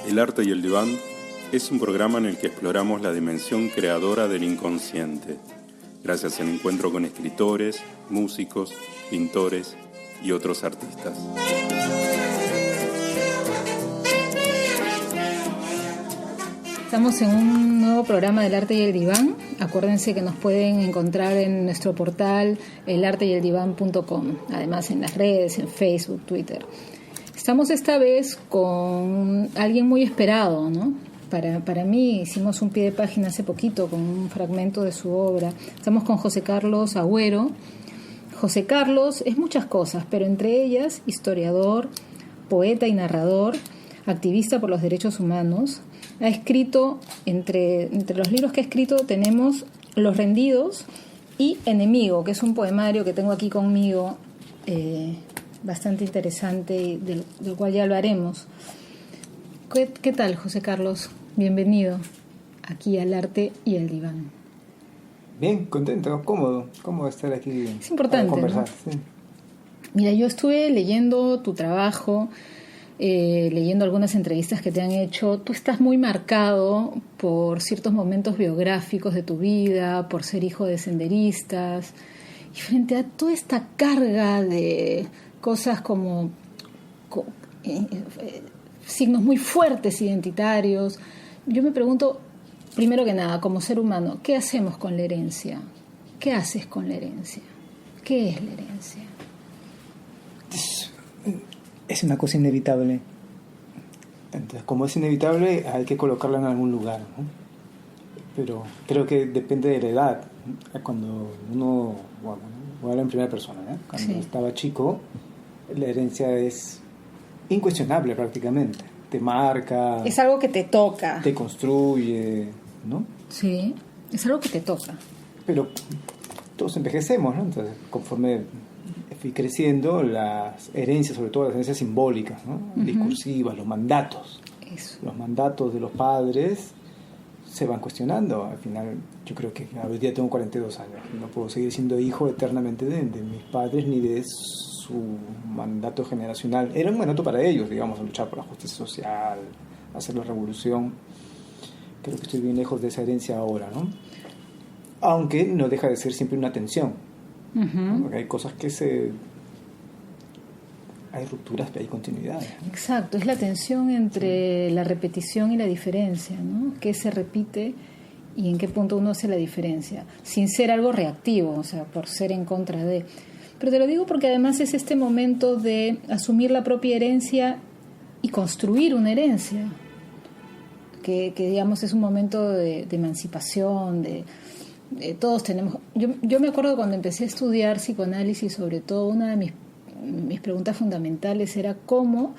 El arte y el diván es un programa en el que exploramos la dimensión creadora del inconsciente, gracias al encuentro con escritores, músicos, pintores y otros artistas. Estamos en un nuevo programa del Arte y el Diván. Acuérdense que nos pueden encontrar en nuestro portal elarteyeldivan.com, además en las redes, en Facebook, Twitter. Estamos esta vez con alguien muy esperado, ¿no? Para mí hicimos un pie de página hace poquito con un fragmento de su obra. Estamos con José Carlos Agüero. José Carlos es muchas cosas, pero entre ellas historiador, poeta y narrador, activista por los derechos humanos. Ha escrito, entre los libros que ha escrito tenemos Los Rendidos y Enemigo, que es un poemario que tengo aquí conmigo, bastante interesante y del cual ya hablaremos. ¿Qué tal, José Carlos? Bienvenido aquí al Arte y el Diván. Bien, contento, cómodo estar aquí. Es importante, para conversar, ¿no? Sí. Mira, yo estuve leyendo tu trabajo, leyendo algunas entrevistas que te han hecho. Tú estás muy marcado por ciertos momentos biográficos de tu vida, por ser hijo de senderistas, y frente a toda esta carga de cosas como signos muy fuertes identitarios, yo me pregunto, primero que nada, como ser humano, ¿qué hacemos con la herencia? ¿Qué haces con la herencia? ¿Qué es la herencia? Es una cosa inevitable. Entonces, como es inevitable, hay que colocarla en algún lugar, ¿no? Pero creo que depende de la edad. Cuando uno, bueno, voy a hablar en primera persona, ¿eh? Cuando estaba chico, la herencia es incuestionable prácticamente. Te marca. Es algo que te toca. Te construye, ¿no? Sí, es algo que te toca. Pero todos envejecemos, ¿no? Entonces, conforme fui creciendo, las herencias, sobre todo las herencias simbólicas, ¿no? Uh-huh. Discursivas, los mandatos. Eso. Los mandatos de los padres se van cuestionando. Al final, yo creo que hoy día tengo 42 años. No puedo seguir siendo hijo eternamente de mis padres ni de su mandato generacional. Era un mandato para ellos, digamos, a luchar por la justicia social, hacer la revolución. Creo que estoy bien lejos de esa herencia ahora, ¿no? Aunque no deja de ser siempre una tensión. Uh-huh. Porque hay cosas que hay rupturas, pero hay continuidad, ¿no? Exacto, es la tensión entre la repetición y la diferencia, ¿no? ¿Qué se repite y en qué punto uno hace la diferencia? Sin ser algo reactivo, o sea, por ser en contra de... Pero te lo digo porque además es este momento de asumir la propia herencia y construir una herencia, que digamos es un momento de emancipación, de todos tenemos... Yo me acuerdo cuando empecé a estudiar psicoanálisis, sobre todo, una de mis preguntas fundamentales era cómo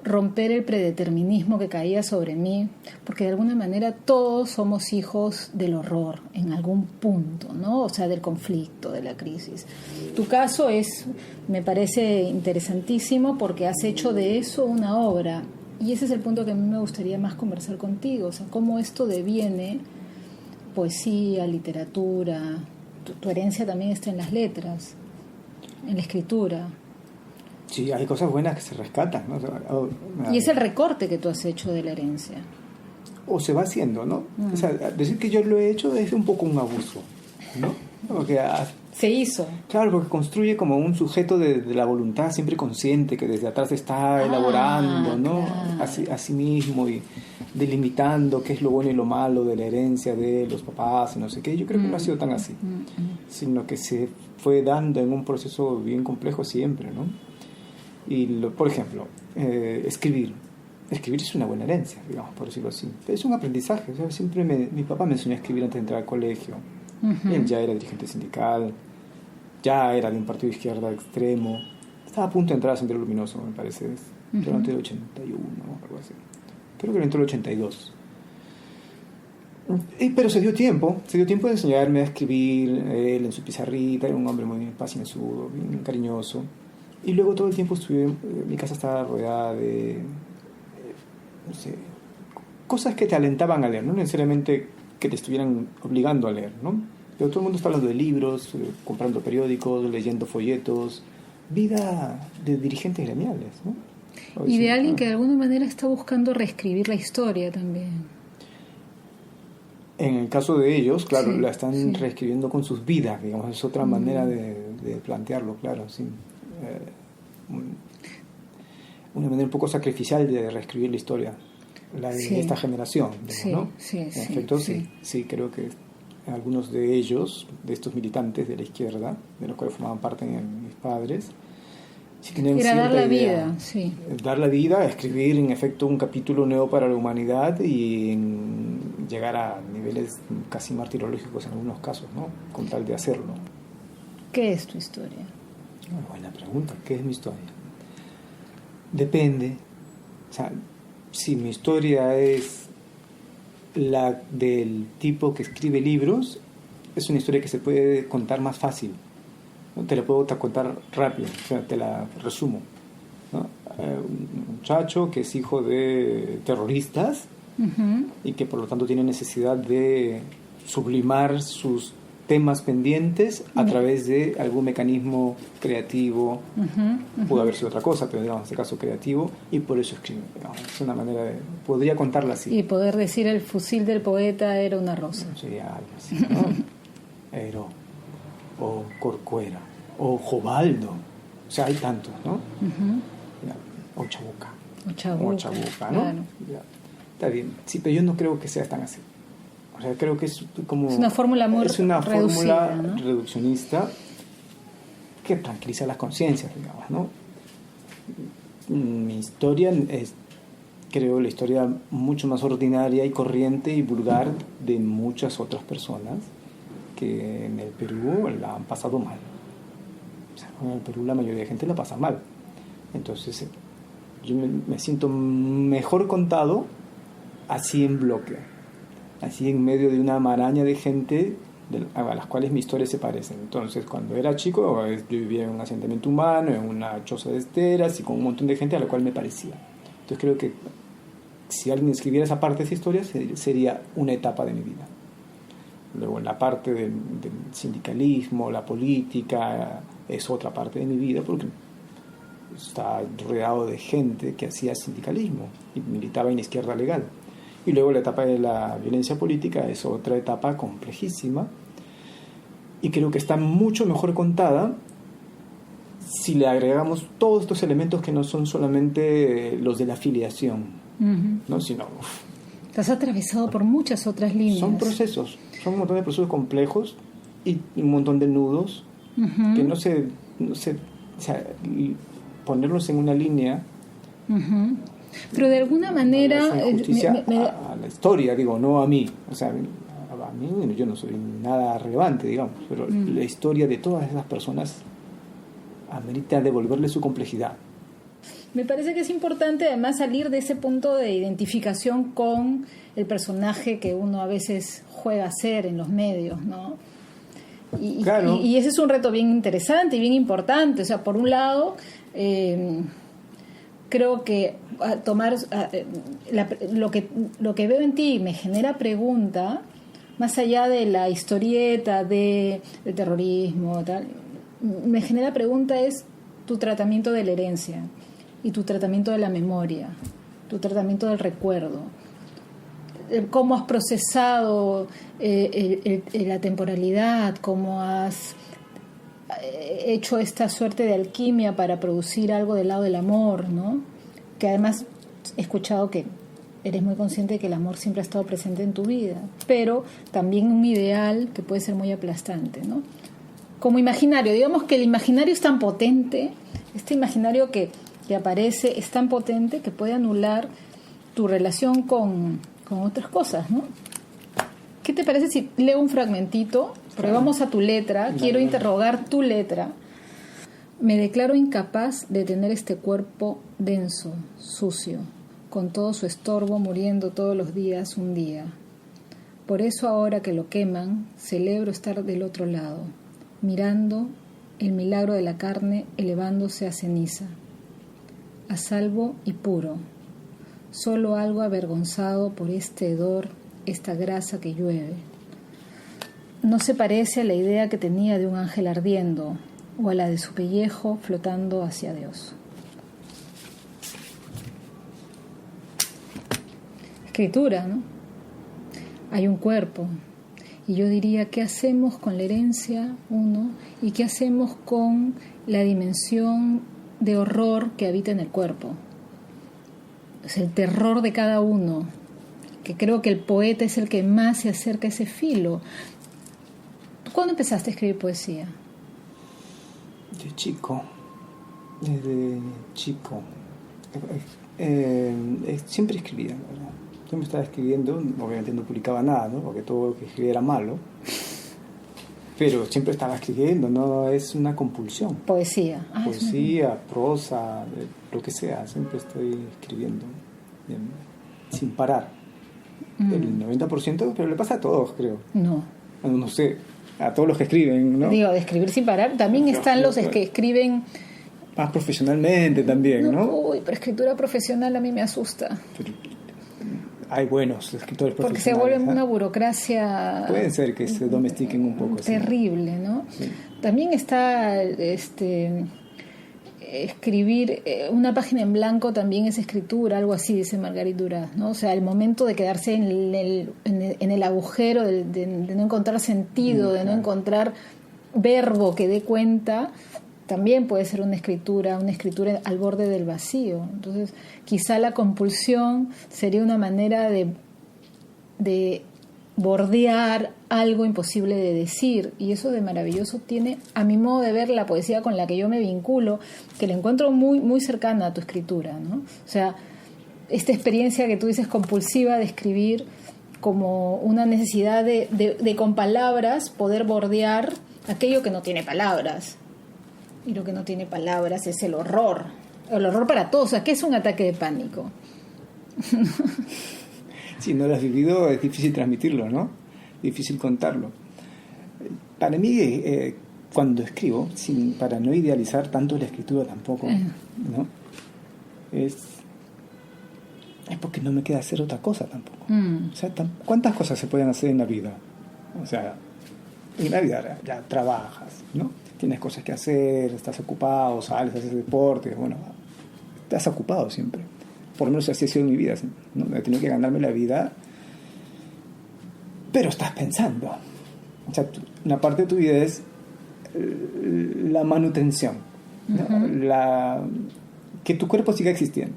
romper el predeterminismo que caía sobre mí, porque de alguna manera todos somos hijos del horror en algún punto, ¿no? O sea, del conflicto, de la crisis. Tu caso me parece interesantísimo porque has hecho de eso una obra, y ese es el punto que a mí me gustaría más conversar contigo, o sea, cómo esto deviene poesía, literatura. Tu herencia también está en las letras, en la escritura. Sí, hay cosas buenas que se rescatan, ¿no? Y es el recorte que tú has hecho de la herencia. O se va haciendo, ¿no? O sea, decir que yo lo he hecho es un poco un abuso, ¿no? Porque se hizo. Claro, porque construye como un sujeto de la voluntad siempre consciente que desde atrás está elaborando, ¿no? Claro. A sí mismo y delimitando qué es lo bueno y lo malo de la herencia de los papás y no sé qué. Yo creo que no ha sido tan así, sino que se fue dando en un proceso bien complejo siempre, ¿no? Y por ejemplo, escribir es una buena herencia, digamos, por decirlo así, pero es un aprendizaje. O sea, siempre mi papá me enseñó a escribir antes de entrar al colegio. Uh-huh. Él ya era dirigente sindical, ya era de un partido de izquierda extremo, estaba a punto de entrar a Sendero Luminoso, me parece, durante el 81 o algo así. Creo que lo entró el 82. Pero se dio tiempo de enseñarme a escribir. Él en su pizarrita, era un hombre muy pacienzudo, bien cariñoso. Y luego todo el tiempo mi casa estaba rodeada de, no sé, cosas que te alentaban a leer, no necesariamente que te estuvieran obligando a leer, ¿no? Pero todo el mundo está hablando de libros, comprando periódicos, leyendo folletos, vida de dirigentes gremiales, ¿no? Y de alguien que de alguna manera está buscando reescribir la historia también. En el caso de ellos, claro, Sí, la están sí. reescribiendo con sus vidas, digamos, es otra manera de plantearlo, claro, sí. Una manera un poco sacrificial de reescribir la historia, la de Sí. esta generación, digamos, Sí, ¿no? sí, En sí, efecto, sí. sí, creo que algunos de ellos, de estos militantes de la izquierda, de los cuales formaban parte mis padres, sí tenían Era dar cierta la idea. vida, sí. Dar la vida, escribir en efecto un capítulo nuevo para la humanidad y llegar a niveles casi martirológicos en algunos casos, ¿no? Con tal de hacerlo. ¿Qué es tu historia? Una buena pregunta, ¿qué es mi historia? Depende. O sea, si mi historia es la del tipo que escribe libros, es una historia que se puede contar más fácil, ¿no? Te la puedo contar rápido, o sea, te la resumo, ¿no? Un muchacho que es hijo de terroristas Uh-huh. y que por lo tanto tiene necesidad de sublimar sus temas pendientes a través de algún mecanismo creativo. Pudo haber sido otra cosa, pero digamos, en este caso creativo, y por eso escribe, digamos. Es una manera de... podría contarla así. Y poder decir el fusil del poeta era una rosa. Sería algo así, ¿no? Ero, o Corcuera, o Jobaldo. O sea, hay tantos, ¿no? Ya, o Chabuca. O Chabuca, ¿no? claro. Ya. Está bien. Sí, pero yo no creo que sea tan así. O sea, creo que es como... Es una fórmula muy es una reducida, fórmula ¿no? reduccionista que tranquiliza las conciencias, digamos, ¿no? Mi historia es, creo, la historia mucho más ordinaria y corriente y vulgar de muchas otras personas que en el Perú la han pasado mal. O sea, en el Perú la mayoría de gente la pasa mal. Entonces, yo me siento mejor contado así en bloque, así en medio de una maraña de gente a las cuales mis historias se parecen. Entonces, cuando era chico, yo vivía en un asentamiento humano, en una choza de esteras y con un montón de gente a la cual me parecía. Entonces, creo que si alguien escribiera esa parte de esa historia, sería una etapa de mi vida. Luego, la parte del sindicalismo, la política, es otra parte de mi vida, porque está rodeado de gente que hacía sindicalismo y militaba en la izquierda legal. Y luego la etapa de la violencia política es otra etapa complejísima y creo que está mucho mejor contada si le agregamos todos estos elementos que no son solamente los de la afiliación, ¿no? Sino Estás atravesado por muchas otras líneas. son procesos, son un montón de procesos complejos y un montón de nudos que no sé, o sea, ponerlos en una línea. Pero de alguna manera justicia a la historia, digo, no a mí. O sea, a mí bueno, yo no soy nada relevante, digamos, pero la historia de todas esas personas amerita devolverle su complejidad. Me parece que es importante además salir de ese punto de identificación con el personaje que uno a veces juega a ser en los medios, ¿no? Claro. Y ese es un reto bien interesante y bien importante. O sea, por un lado, creo que lo que veo en ti me genera pregunta, más allá de la historieta del terrorismo, tal, me genera pregunta es tu tratamiento de la herencia y tu tratamiento de la memoria, tu tratamiento del recuerdo. Cómo has procesado la temporalidad, cómo has hecho esta suerte de alquimia para producir algo del lado del amor, ¿no? Que además he escuchado que eres muy consciente de que el amor siempre ha estado presente en tu vida, pero también un ideal que puede ser muy aplastante, ¿no? Como imaginario, digamos que el imaginario es tan potente, este imaginario que aparece es tan potente que puede anular tu relación con otras cosas, ¿no? ¿Qué te parece si leo un fragmentito? Porque vamos a tu letra, quiero interrogar tu letra. Me declaro incapaz de tener este cuerpo denso, sucio, con todo su estorbo muriendo todos los días un día. Por eso ahora que lo queman, celebro estar del otro lado, mirando el milagro de la carne elevándose a ceniza, a salvo y puro, solo algo avergonzado por este hedor, esta grasa que llueve. No se parece a la idea que tenía de un ángel ardiendo o a la de su pellejo flotando hacia Dios. escritura, ¿no? Hay un cuerpo. Y yo diría, ¿qué hacemos con la herencia, uno? ¿Y qué hacemos con la dimensión de horror que habita en el cuerpo? Es el terror de cada uno, que creo que el poeta es el que más se acerca a ese filo. ¿Cuándo empezaste a escribir poesía? De chico. Desde chico. Siempre escribía, ¿verdad? Siempre estaba escribiendo, obviamente no publicaba nada, ¿no? Porque todo lo que escribía era malo. Pero siempre estaba escribiendo, no es una compulsión. Poesía. Poesía, prosa, lo que sea, siempre estoy escribiendo, bien, sin parar. El 90%, pero le pasa a todos, creo. No sé, a todos los que escriben, ¿no? Digo, de escribir sin parar. También están los que escriben más profesionalmente también, ¿no? Uy, pero escritura profesional a mí me asusta. Pero hay buenos escritores profesionales. Porque se vuelven una burocracia. Puede ser que se domestiquen un poco. Terrible, ¿no? Sí. También está escribir una página en blanco también es escritura, algo así dice Margarit Duras, ¿no? O sea, el momento de quedarse en el agujero de no encontrar sentido, de no encontrar verbo que dé cuenta, también puede ser una escritura al borde del vacío. Entonces, quizá la compulsión sería una manera de bordear algo imposible de decir, y eso de maravilloso tiene, a mi modo de ver, la poesía con la que yo me vinculo, que la encuentro muy, muy cercana a tu escritura, ¿no? O sea, esta experiencia que tú dices compulsiva de escribir como una necesidad de con palabras poder bordear aquello que no tiene palabras. Y lo que no tiene palabras es el horror para todos. O sea, ¿qué es un ataque de pánico? Si no lo has vivido, es difícil transmitirlo, ¿no? Difícil contarlo. Para mí, cuando escribo, para no idealizar tanto la escritura tampoco, ¿no? Es porque no me queda hacer otra cosa tampoco. O sea, ¿cuántas cosas se pueden hacer en la vida? O sea, en la vida ya trabajas, ¿no? Tienes cosas que hacer, estás ocupado, sales, haces deporte, bueno, estás ocupado siempre. Por lo menos así ha sido mi vida, ¿no? He tenido que ganarme la vida, pero estás pensando. O sea, una parte de tu vida es la manutención, ¿no? Que tu cuerpo siga existiendo.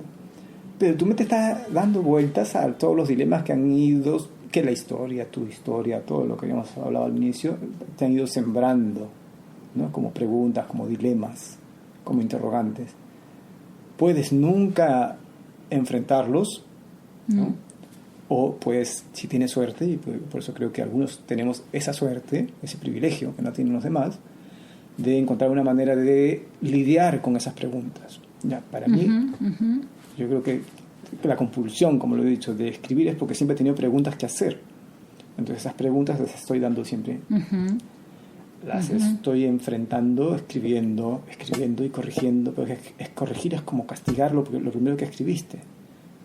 Pero tu mente está dando vueltas a todos los dilemas que han ido, que la historia, tu historia, todo lo que habíamos hablado al inicio, te han ido sembrando, ¿no? Como preguntas, como dilemas, como interrogantes. Puedes nunca enfrentarlos, ¿no? O pues, si tienes suerte, y por eso creo que algunos tenemos esa suerte, ese privilegio que no tienen los demás, de encontrar una manera de lidiar con esas preguntas. Ya, para mí, yo creo que la compulsión, como lo he dicho, de escribir es porque siempre he tenido preguntas que hacer. Entonces esas preguntas las estoy dando siempre. Las estoy enfrentando, escribiendo y corrigiendo, porque corregir es como castigarlo, porque lo primero que escribiste,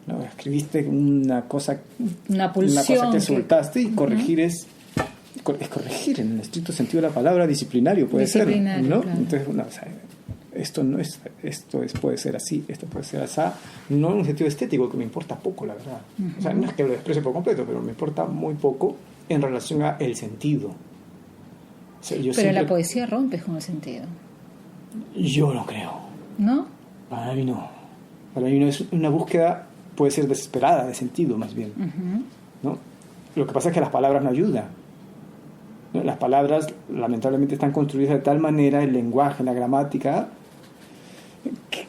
¿no? Escribiste una cosa que soltaste, y corregir es corregir en el estricto sentido de la palabra, disciplinario puede ser, ¿no? Claro. Entonces, o sea, puede ser así, esto puede ser así, no en un sentido estético, que me importa poco, la verdad. O sea, no es que lo desprecie por completo, pero me importa muy poco en relación a el sentido. O sea, pero la poesía rompes con el sentido. Yo no creo. ¿No? Para mí no. Para mí no, es una búsqueda, puede ser desesperada de sentido, más bien. ¿No? Lo que pasa es que las palabras no ayudan, ¿no? Las palabras lamentablemente están construidas de tal manera, el lenguaje, la gramática,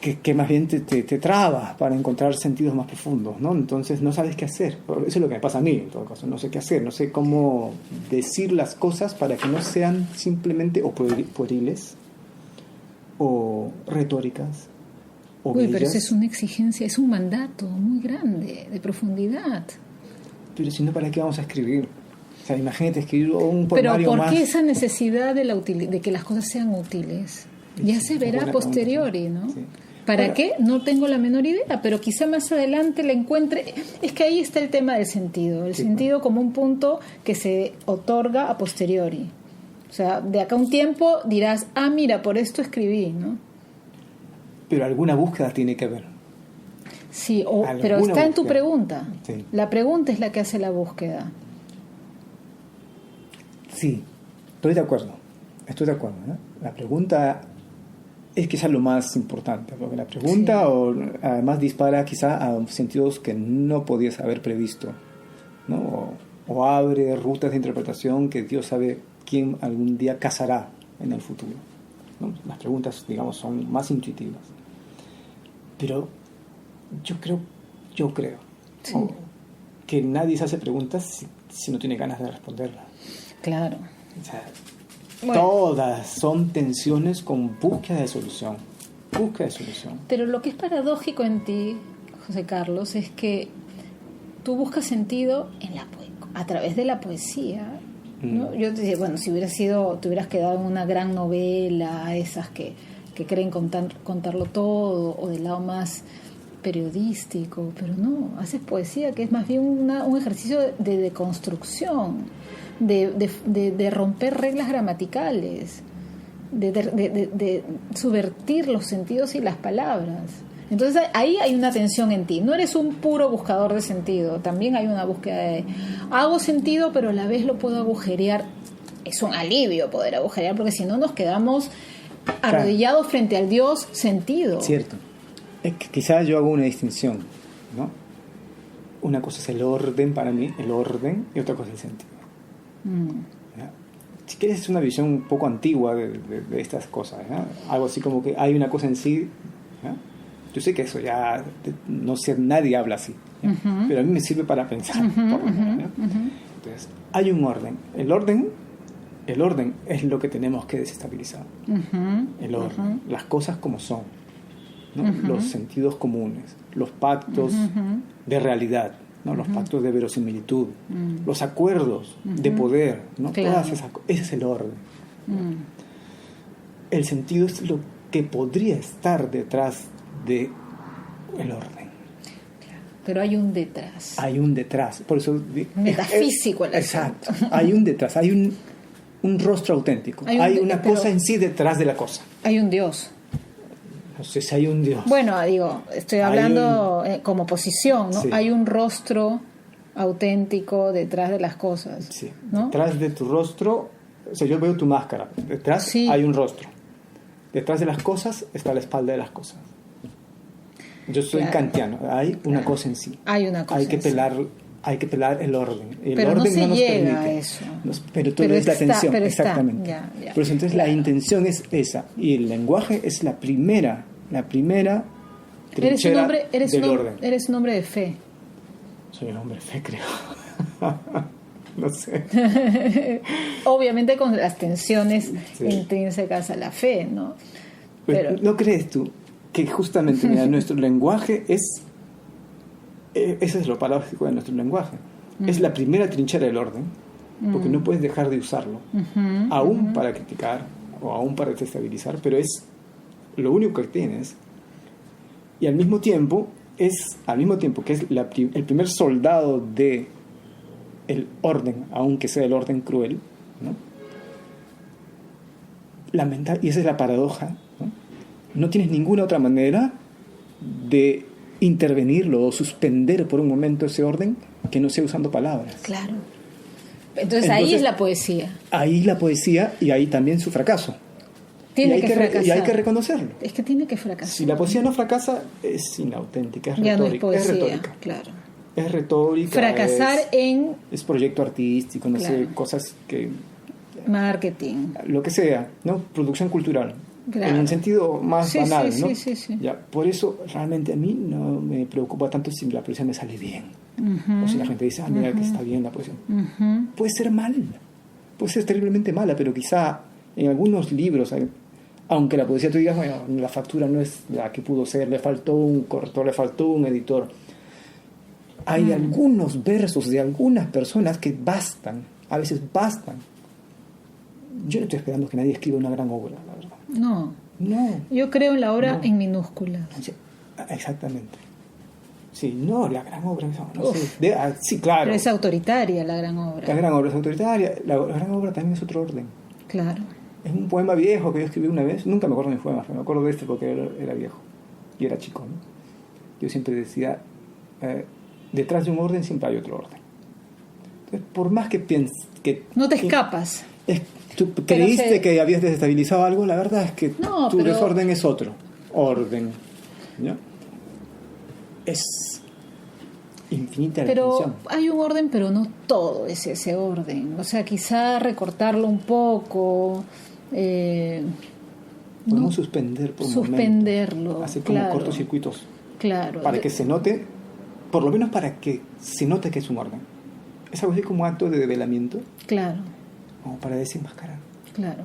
que más bien te traba para encontrar sentidos más profundos, ¿no? Entonces no sabes qué hacer. Eso es lo que me pasa a mí, en todo caso. No sé qué hacer, no sé cómo decir las cosas para que no sean simplemente o pueriles o retóricas o bellas. Pero eso es una exigencia, es un mandato muy grande de profundidad. Pero si no, ¿para qué vamos a escribir? O sea, imagínate escribir un poemario más. Pero ¿por qué esa necesidad de que las cosas sean útiles? Ya se verá a posteriori, ¿no? Sí. ¿Para qué? No tengo la menor idea, pero quizá más adelante la encuentre. Es que ahí está el tema del sentido. El sentido como un punto que se otorga a posteriori. O sea, de acá a un tiempo dirás, mira, por esto escribí, ¿no? Pero alguna búsqueda tiene que haber. Sí, pero está en tu pregunta. Sí. La pregunta es la que hace la búsqueda. Sí, estoy de acuerdo, ¿no? La pregunta es quizás lo más importante, porque la pregunta además dispara quizás a sentidos que no podías haber previsto, ¿no? O abre rutas de interpretación que Dios sabe quién algún día cazará en el futuro, ¿no? Las preguntas, digamos, son más intuitivas. Pero yo creo Sí. que nadie se hace preguntas si no tiene ganas de responderlas. Claro. O sea, Bueno. todas son tensiones con búsqueda de solución. Pero lo que es paradójico en ti, José Carlos, es que tú buscas sentido a través de la poesía, ¿no? Yo te decía, bueno, si te hubieras quedado en una gran novela, esas que creen contarlo todo, o del lado más periodístico, pero no, haces poesía que es más bien un ejercicio de deconstrucción, de romper reglas gramaticales, de subvertir los sentidos y las palabras. Entonces ahí hay una tensión en ti. No eres un puro buscador de sentido, también hay una búsqueda de hago sentido, pero a la vez lo puedo agujerear. Es un alivio poder agujerear, porque si no nos quedamos arrodillados frente al Dios sentido. Cierto. Es que quizás yo hago una distinción, ¿no? Una cosa es el orden para mí, y otra cosa es el sentido. ¿Ya? Si quieres, es una visión un poco antigua de estas cosas, ¿ya? Algo así como que hay una cosa en sí, ¿ya? Yo sé que eso ya no sé, nadie habla así, pero a mí me sirve para pensar, por lo menos, ¿ya? Entonces, hay un orden. El orden es lo que tenemos que desestabilizar. El orden, las cosas como son, ¿no? Los sentidos comunes, los pactos de realidad, ¿no? Los pactos de verosimilitud, los acuerdos de poder, ¿no? Claro. Todas ese es el orden. El sentido es lo que podría estar detrás de el orden. Pero hay un detrás. Hay un detrás, por eso Metafísico el exacto. Hay un detrás, hay un rostro auténtico, hay una cosa en sí detrás de la cosa. Hay un Dios. No sé si hay un Dios. Bueno, digo, estoy hablando como posición, ¿no? Sí. Hay un rostro auténtico detrás de las cosas, Sí. ¿no? Detrás de tu rostro, o sea, yo veo tu máscara, detrás Sí. hay un rostro. Detrás de las cosas está la espalda de las cosas. Yo soy kantiano, hay una cosa en sí. Hay una cosa Hay que en sí. hay que pelar el orden. El Pero no orden se nos llega permite. a eso. Pero todo Pero es la está, atención, pero está. exactamente. Ya. Por eso entonces la intención es esa, y el lenguaje es la primera trinchera del orden. Eres un hombre de fe. Soy un hombre de fe, creo. No sé. Obviamente con las tensiones Sí. intrínsecas a la fe, ¿no? Pero ¿no crees tú que justamente mira, nuestro lenguaje es... Eso es lo paradójico de nuestro lenguaje. Es la primera trinchera del orden, porque no puedes dejar de usarlo, aún para criticar o aún para desestabilizar, pero es lo único que tienes. Y al mismo tiempo que es el primer soldado de el orden, aunque sea el orden cruel, ¿no? Y esa es la paradoja, ¿no? No tienes ninguna otra manera de intervenirlo o suspender por un momento ese orden que no sea usando palabras. Claro. Entonces ahí es la poesía. Ahí la poesía y ahí también su fracaso. Tiene que fracasar. Y hay que reconocerlo. Es que tiene que fracasar. Si la poesía no fracasa, es inauténtica, es ya retórica. no es poesía, es retórica. claro. Es retórica. Fracasar es proyecto artístico, no Claro. sé, cosas que... Marketing. Lo que sea, ¿no? Producción cultural. Claro. En un sentido más Sí, banal, sí, ¿no? sí. Ya, por eso realmente a mí no me preocupa tanto si la poesía me sale bien. O si la gente dice, mira que está bien la poesía. Puede ser mal, puede ser terriblemente mala, pero quizá en algunos libros, aunque la poesía tú digas, bueno, la factura no es la que pudo ser, le faltó un corrector, le faltó un editor. Hay algunos versos de algunas personas que bastan, a veces bastan. Yo no estoy esperando que nadie escriba una gran obra, la verdad. No. No. Yo creo en la obra en minúsculas. Sí, exactamente. Sí, no, la gran obra, no sé. Sí, claro. Pero es autoritaria la gran obra. La gran obra es autoritaria, la gran obra también es otro orden. Claro. Es un poema viejo que yo escribí una vez, nunca me acuerdo de mis poemas, pero me acuerdo de este porque era viejo y era chico, ¿no? yo siempre decía, detrás de un orden siempre hay otro orden. Entonces, por más que pienses que... No te escapas. Tú creíste que habías desestabilizado algo, la verdad es que tu desorden es otro orden, ¿no? Es infinita la Pero hay un orden, pero no todo es ese orden. O sea, quizá recortarlo un poco. Podemos suspender por un momento. Hacer como cortocircuitos. Claro. Para que se note, por lo menos para que se note que es un orden. Es algo así como acto de develamiento. Claro. Como para desenmascarar. Claro.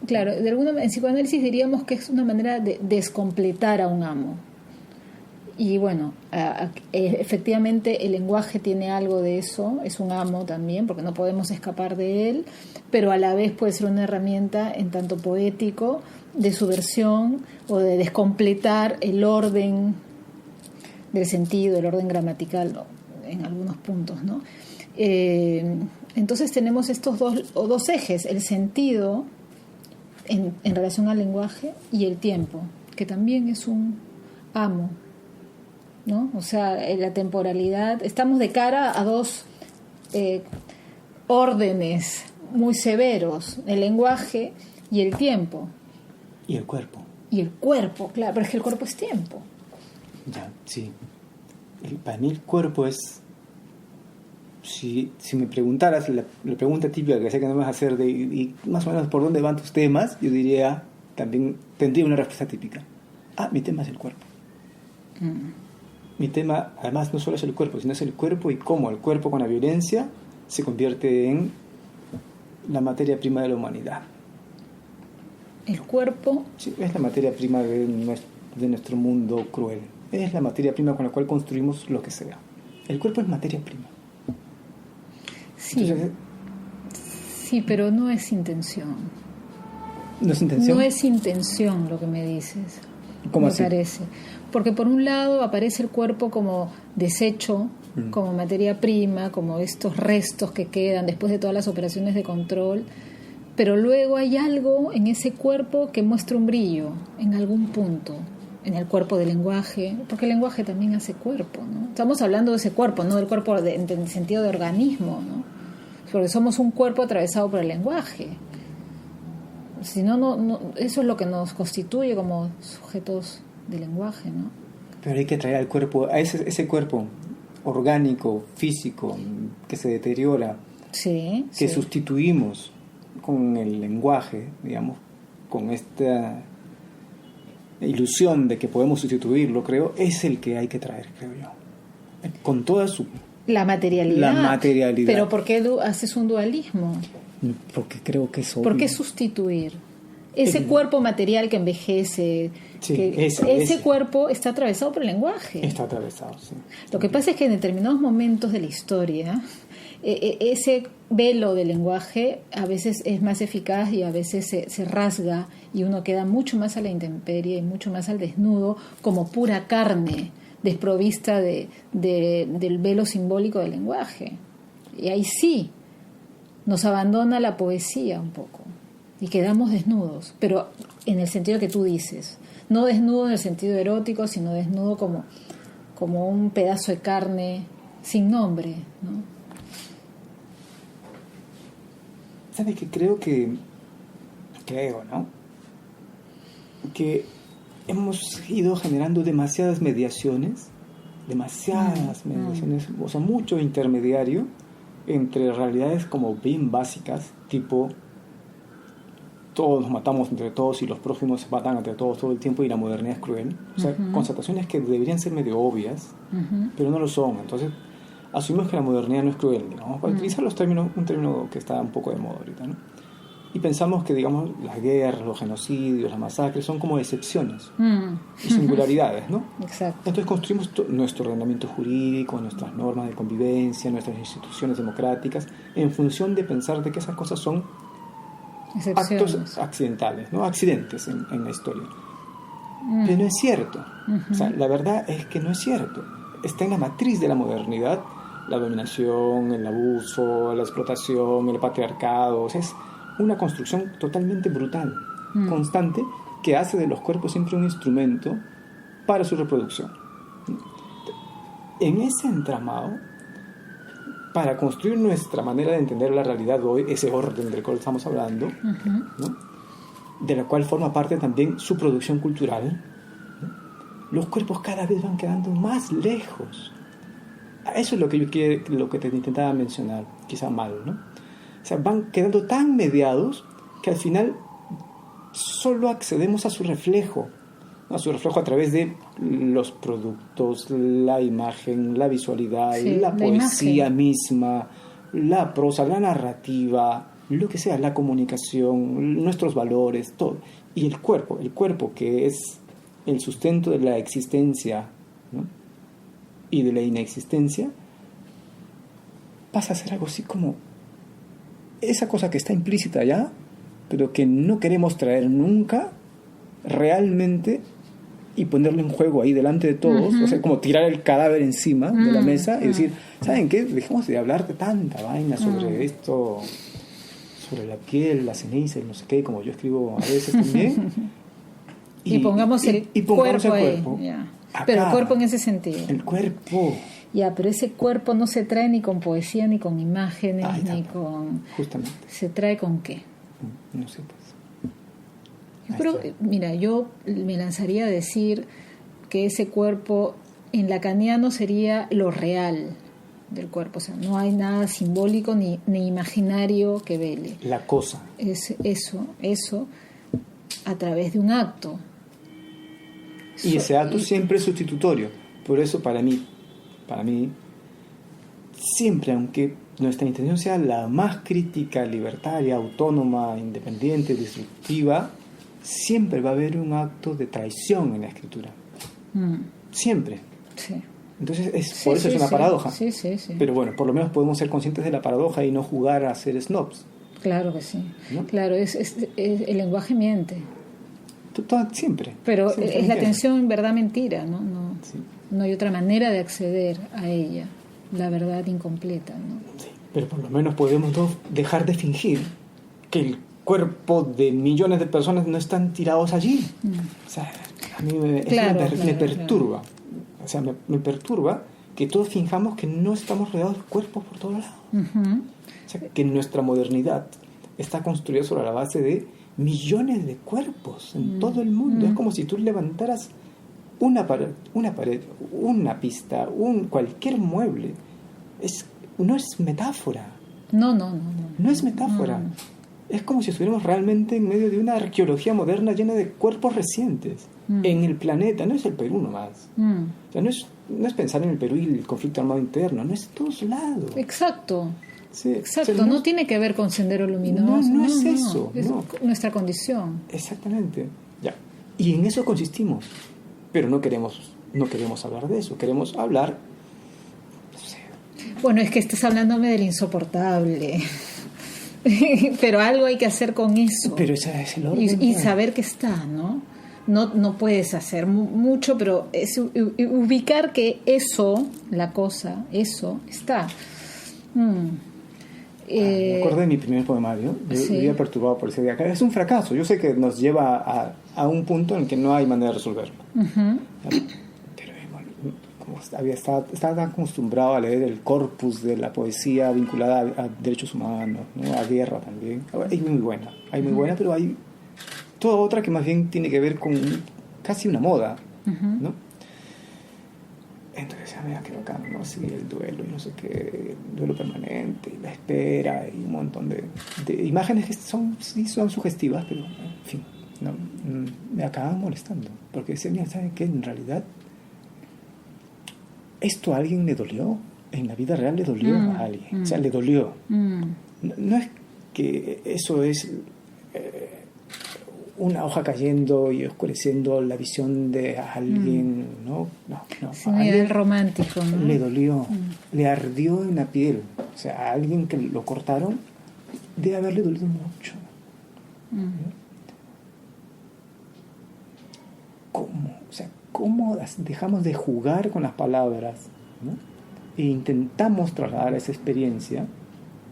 De alguna manera, en psicoanálisis diríamos que es una manera de descompletar a un amo. Y bueno, efectivamente el lenguaje tiene algo de eso, es un amo también, porque no podemos escapar de él, pero a la vez puede ser una herramienta en tanto poético de subversión o de descompletar el orden del sentido, el orden gramatical, ¿no? En algunos puntos, ¿no? Entonces tenemos estos dos ejes, el sentido en relación al lenguaje y el tiempo, que también es un amo, ¿no? O sea, en la temporalidad, estamos de cara a dos órdenes muy severos, el lenguaje y el tiempo. Y el cuerpo. Y el cuerpo, claro, pero es que el cuerpo es tiempo. Ya, sí. Para mí el cuerpo es... Si me preguntaras la pregunta típica que sé que no me vas a hacer y más o menos por dónde van tus temas, yo diría, también tendría una respuesta típica. Mi tema es el cuerpo. Mi tema, además, no solo es el cuerpo, sino es el cuerpo y cómo el cuerpo con la violencia se convierte en la materia prima de la humanidad. ¿El cuerpo? Sí, es la materia prima de nuestro mundo cruel. Es la materia prima con la cual construimos lo que sea. El cuerpo es materia prima. Sí. Entonces, sí, pero no es intención. ¿No es intención? No es intención lo que me dices. ¿Cómo me así? Parece. Porque por un lado aparece el cuerpo como desecho, como materia prima, como estos restos que quedan después de todas las operaciones de control, pero luego hay algo en ese cuerpo que muestra un brillo en algún punto, en el cuerpo del lenguaje, porque el lenguaje también hace cuerpo, ¿no? Estamos hablando de ese cuerpo, no del cuerpo en el sentido de organismo, ¿no? Porque somos un cuerpo atravesado por el lenguaje. Si no, eso es lo que nos constituye como sujetos de lenguaje, ¿no? Pero hay que traer al cuerpo, a ese cuerpo orgánico, físico, que se deteriora, sí, que sustituimos con el lenguaje, digamos, con esta ilusión de que podemos sustituirlo, creo, es el que hay que traer, creo yo. Con toda su... La materialidad. Pero ¿por qué haces un dualismo? Porque creo que es obvio. ¿Por qué sustituir? Ese cuerpo material que envejece, sí, ese cuerpo está atravesado por el lenguaje. Está atravesado, sí. Lo que pasa es que en determinados momentos de la historia, ese velo del lenguaje a veces es más eficaz y a veces se rasga y uno queda mucho más a la intemperie y mucho más al desnudo como pura carne, desprovista del velo simbólico del lenguaje. Y ahí sí nos abandona la poesía un poco y quedamos desnudos, pero en el sentido que tú dices, no desnudo en el sentido erótico, sino desnudo como un pedazo de carne sin nombre, ¿no? ¿Sabes qué? Creo, ¿no? Que hemos ido generando demasiadas mediaciones, o sea, mucho intermediario entre realidades como bien básicas, tipo todos nos matamos entre todos y los prójimos se matan entre todos todo el tiempo y la modernidad es cruel. O sea, constataciones que deberían ser medio obvias, pero no lo son. Entonces, asumimos que la modernidad no es cruel, digamos, para utilizar un término que está un poco de moda ahorita, ¿no? Y pensamos que, digamos, las guerras, los genocidios, las masacres son como excepciones y singularidades, ¿no? Exacto. Entonces construimos nuestro ordenamiento jurídico, nuestras normas de convivencia, nuestras instituciones democráticas, en función de pensar de que esas cosas son actos accidentales, ¿no? Accidentes en la historia. Pero no es cierto. O sea, la verdad es que no es cierto. Está en la matriz de la modernidad la dominación, el abuso, la explotación, el patriarcado. O sea, es una construcción totalmente brutal, constante, que hace de los cuerpos siempre un instrumento para su reproducción. en ese entramado, para construir nuestra manera de entender la realidad hoy, ese orden del cual estamos hablando, ¿no? De la cual forma parte también su producción cultural, ¿no? Los cuerpos cada vez van quedando más lejos. Eso es lo que te intentaba mencionar, quizá mal, ¿no? O sea, van quedando tan mediados que al final solo accedemos a su reflejo a través de los productos, la imagen, la visualidad, sí, la poesía imagen misma, la prosa, la narrativa, lo que sea, la comunicación, nuestros valores, todo. Y el cuerpo que es el sustento de la existencia, ¿no? Y de la inexistencia, pasa a ser algo así como esa cosa que está implícita ya, pero que no queremos traer nunca realmente y ponerlo en juego ahí delante de todos, o sea, como tirar el cadáver encima de la mesa y decir, ¿saben qué? Dejemos de hablar de tanta vaina sobre esto, sobre la piel, la ceniza, no sé qué, como yo escribo a veces también. Y pongamos el cuerpo ahí. Acá, pero el cuerpo en ese sentido. El cuerpo. Ya, pero ese cuerpo no se trae ni con poesía, ni con imágenes, ni con... Justamente. ¿Se trae con qué? No sé, pues. Yo creo, mira, yo me lanzaría a decir que ese cuerpo en lacaniano sería lo real del cuerpo, o sea, no hay nada simbólico ni imaginario que vele. La cosa. Es eso a través de un acto. Y ese acto siempre es sustitutorio. Por eso para mí, siempre, aunque nuestra intención sea la más crítica, libertaria, autónoma, independiente, disruptiva, siempre va a haber un acto de traición en la escritura. Siempre. Sí. Entonces, por eso es una paradoja. Sí. Pero bueno, por lo menos podemos ser conscientes de la paradoja y no jugar a ser snobs. Claro que sí. ¿No? Claro, el lenguaje miente. Siempre. Pero siempre es la tensión verdad-mentira, ¿no? Sí. No hay otra manera de acceder a ella, la verdad incompleta, ¿no? Sí, pero por lo menos podemos dejar de fingir que el cuerpo de millones de personas no están tirados allí. O sea, a mí me perturba. Claro. O sea, me perturba que todos fijamos que no estamos rodeados de cuerpos por todos lados. O sea, que nuestra modernidad está construida sobre la base de millones de cuerpos en todo el mundo. Es como si tú levantaras una pared, una pista, cualquier mueble. No es metáfora. No. No es metáfora. No. Es como si estuviéramos realmente en medio de una arqueología moderna llena de cuerpos recientes en el planeta. No es el Perú nomás. O sea, no es pensar en el Perú y el conflicto armado interno. No es de todos lados. Exacto. Sí, exacto, o sea, no tiene que ver con Sendero Luminoso. No es eso. Es nuestra condición. Exactamente. Ya. Y en eso consistimos. Pero no queremos hablar de eso. Queremos hablar... No sé. Bueno, es que estás hablándome del insoportable. Pero algo hay que hacer con eso. Pero ese es el orden. Y saber que está, ¿no? No puedes hacer mucho, pero es ubicar que eso, la cosa, eso, está. Me acordé de mi primer poemario. Yo vivía perturbado por ese día. Es un fracaso. Yo sé que nos lleva a un punto en el que no hay manera de resolverlo. Pero como estaba tan acostumbrado a leer el corpus de la poesía vinculada a derechos humanos, ¿no? A guerra también. Hay muy buena, pero hay toda otra que más bien tiene que ver con casi una moda, ¿no? Entonces, mira qué bacán, ¿no? Sí, el duelo y no sé qué, el duelo permanente, y la espera, y un montón de imágenes que son sugestivas, pero en fin, no, me acaban molestando. Porque decía, mira, ¿saben qué? En realidad, esto a alguien le dolió, en la vida real le dolió a alguien, o sea, le dolió. No es que eso es... una hoja cayendo y oscureciendo la visión de alguien, no. Sí, a nivel romántico, ¿no? Le dolió, le ardió en la piel. O sea, a alguien que lo cortaron debe haberle dolido mucho. ¿No? ¿Cómo? O sea, ¿cómo dejamos de jugar con las palabras, ¿no? E intentamos trasladar esa experiencia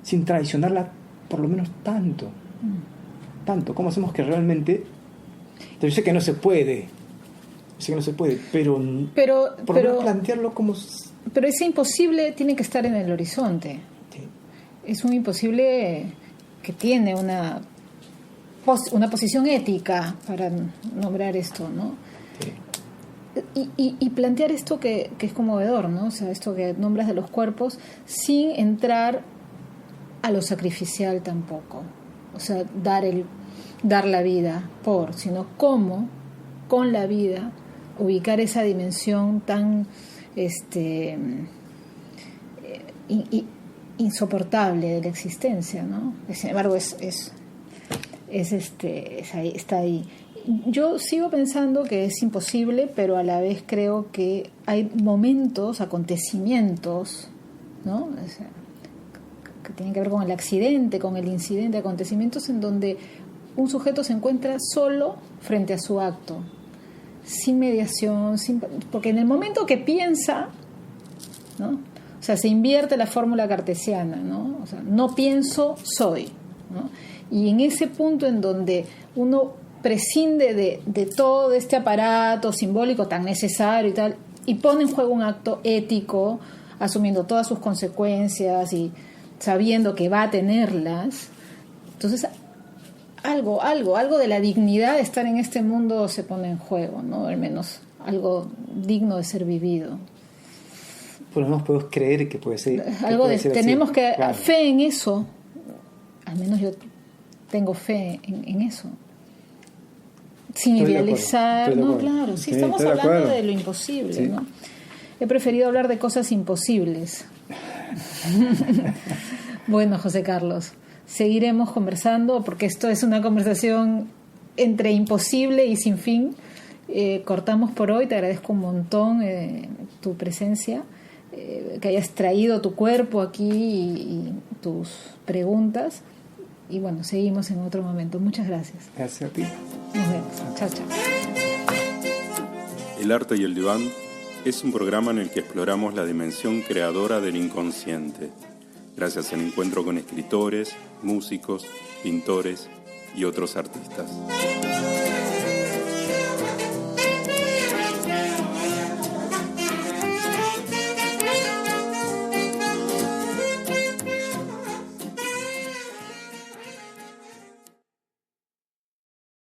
sin traicionarla por lo menos tanto? ¿Cómo hacemos que realmente? Yo sé que no se puede, Sí que no se puede, pero por lo menos plantearlo como... Pero ese imposible tiene que estar en el horizonte. Sí. Es un imposible que tiene una posición ética, para nombrar esto, ¿no? Sí. Y plantear esto que es conmovedor, ¿no? O sea, esto que nombras de los cuerpos, sin entrar a lo sacrificial tampoco. O sea, dar la vida sino cómo, con la vida, ubicar esa dimensión tan insoportable de la existencia, ¿no? Sin embargo, está ahí. Yo sigo pensando que es imposible, pero a la vez creo que hay momentos, acontecimientos, ¿no? O sea, que tienen que ver con el accidente, con el incidente, acontecimientos en donde un sujeto se encuentra solo frente a su acto, sin mediación, porque en el momento que piensa, ¿no? O sea, se invierte la fórmula cartesiana, ¿no? O sea, no pienso, soy, ¿no? Y en ese punto en donde uno prescinde de todo este aparato simbólico tan necesario y tal, y pone en juego un acto ético, asumiendo todas sus consecuencias y sabiendo que va a tenerlas, entonces algo de la dignidad de estar en este mundo se pone en juego, ¿no? Al menos algo digno de ser vivido. Por lo menos podemos creer que puede ser. Tenemos que claro. Fe en eso. Al menos yo tengo fe en eso. Sin idealizar. No, claro, sí, estamos hablando de lo imposible, sí. ¿No? He preferido hablar de cosas imposibles. Bueno, José Carlos, seguiremos conversando porque esto es una conversación entre imposible y sin fin. Cortamos por hoy. Te agradezco un montón tu presencia, que hayas traído tu cuerpo aquí y tus preguntas. Y bueno, seguimos en otro momento. Muchas gracias. Gracias a ti. Nos vemos. Chao, chao. El arte y el diván es un programa en el que exploramos la dimensión creadora del inconsciente, gracias al encuentro con escritores, músicos, pintores y otros artistas.